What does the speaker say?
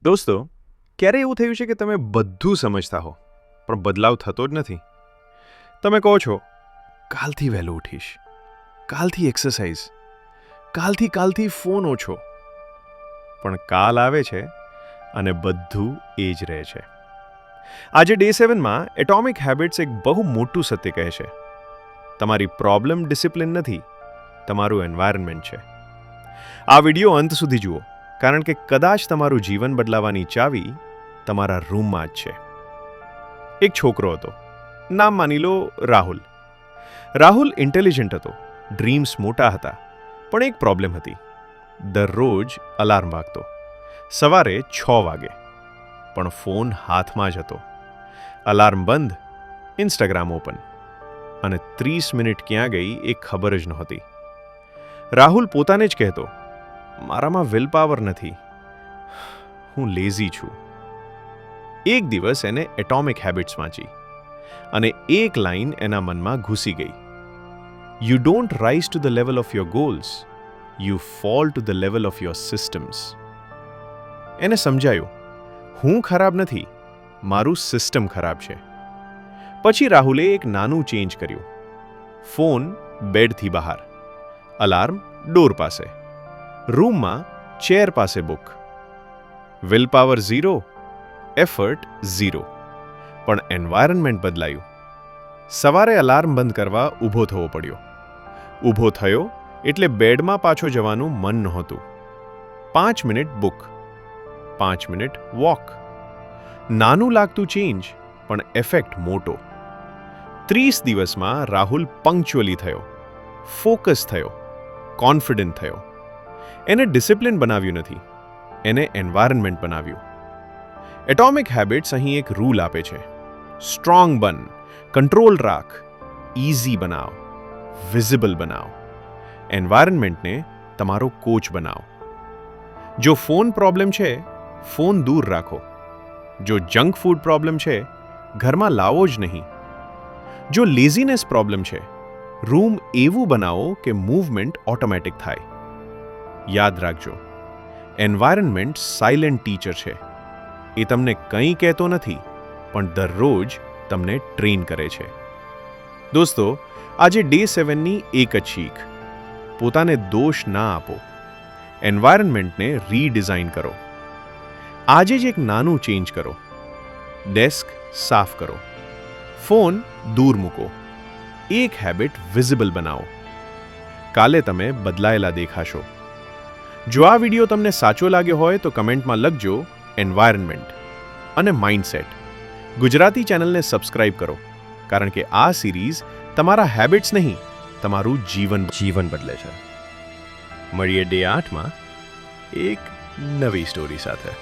દોસ્તો, ક્યારે એવું થયું છે કે તમે બધું સમજતા હો પણ બદલાવ થતો જ નથી? તમે કહો છો કાલથી વહેલું ઉઠીશ, કાલથી એક્સરસાઇઝ, કાલથી ફોન ઓછો, પણ કાલ આવે છે અને બધું એ જ રહે છે. આજે ડે 7માં એટોમિક હેબિટ્સ એક બહુ મોટું સત્ય કહે છે. તમારી પ્રોબ્લેમ ડિસિપ્લિન નથી, તમારું એન્વાયરમેન્ટ છે. આ વિડીયો અંત સુધી જુઓ, કારણ કે કદાચ તમારું જીવન બદલાવાની ચાવી તમારા રૂમમાં જ છે. એક છોકરો હતો, નામ માની લો રાહુલ. રાહુલ ઇન્ટેલિજન્ટ હતો, ડ્રીમ્સ મોટા હતા, પણ એક પ્રોબ્લેમ હતી. દરરોજ અલાર્મ વાગતો, સવારે 6 વાગે, પણ ફોન હાથમાં જ હતો. અલાર્મ બંધ, ઇન્સ્ટાગ્રામ ઓપન, અને 30 મિનિટ ક્યાં ગઈ એ ખબર જ નહોતી. રાહુલ પોતાને જ કહેતો, મારામાં વિલ પાવર નથી, હું લેઝી છું. એક દિવસ એને એટોમિક હેબિટ્સ વાંચી, અને એક લાઈન એના મનમાં ઘૂસી ગઈ. You don't rise to the level of your goals, you fall to the level of your systems. એને સમજાયું, હું ખરાબ નથી, મારું સિસ્ટમ ખરાબ છે. પછી રાહુલે એક નાનું ચેન્જ કર્યું. ફોન બેડથી બહાર, અલાર્મ ડોર પાસે, રૂમમાં ચેર પાસે બુક. વિલ પાવર 0, એફર્ટ 0, પણ એન્વાયરમેન્ટ બદલાયું. સવારે અલાર્મ બંધ કરવા ઊભો થવો પડ્યો. ઊભો થયો એટલે બેડમાં પાછો જવાનું મન નહોતું. 5 મિનિટ બુક, 5 મિનિટ વોક. નાનું લાગતું ચેન્જ, પણ એફેક્ટ મોટો. 30 દિવસમાં રાહુલ પંક્ચ્યુઅલી થયો, ફોકસ થયો, કોન્ફિડન્ટ થયો. એને ડિસિપ્લિન બનાવ્યું નથી, એને એન્વાયરમેન્ટ બનાવ્યું. એટોમિક હેબિટ્સ અહીં એક રૂલ આપે છે: સ્ટ્રોંગ બન, કંટ્રોલ રાખ, ઇઝી બનાવ, વિઝિબલ બનાવ. એન્વાયરમેન્ટને તમારો કોચ બનાવો. જો ફોન પ્રોબ્લેમ છે, ફોન દૂર રાખો. જો જંક ફૂડ પ્રોબ્લેમ છે, ઘરમાં લાવો જ નહીં. જો લેઝીનેસ પ્રોબ્લેમ છે, રૂમ એવું બનાવો કે મૂવમેન્ટ ઓટોમેટિક થાય. યાદ રાખજો, એન્વાયરમેન્ટ સાયલેન્ટ ટીચર છે. એ તમને કંઈ કહેતો નથી, પણ દરરોજ તમને ટ્રેન કરે છે. દોસ્તો, આજે ડે 7ની એક જ શીખ: પોતાને દોષ ના આપો, એન્વાયરમેન્ટને રીડિઝાઇન કરો. આજે જ એક નાનું ચેન્જ કરો. ડેસ્ક સાફ કરો, ફોન દૂર મૂકો, એક હેબિટ વિઝિબલ બનાવો. કાલે તમે બદલાયેલા દેખાશો. જો આ વિડીયો તમને સાચો લાગ્યો હોય તો કમેન્ટમાં લખજો એન્વાયરમેન્ટ અને માઇન્ડસેટ. ગુજરાતી ચેનલને સબસ્ક્રાઇબ કરો, કારણ કે આ સિરીઝ તમારા હેબિટ્સ નહીં, તમારું જીવન બદલે છે. મળીએ ડે 8માં એક નવી સ્ટોરી સાથે.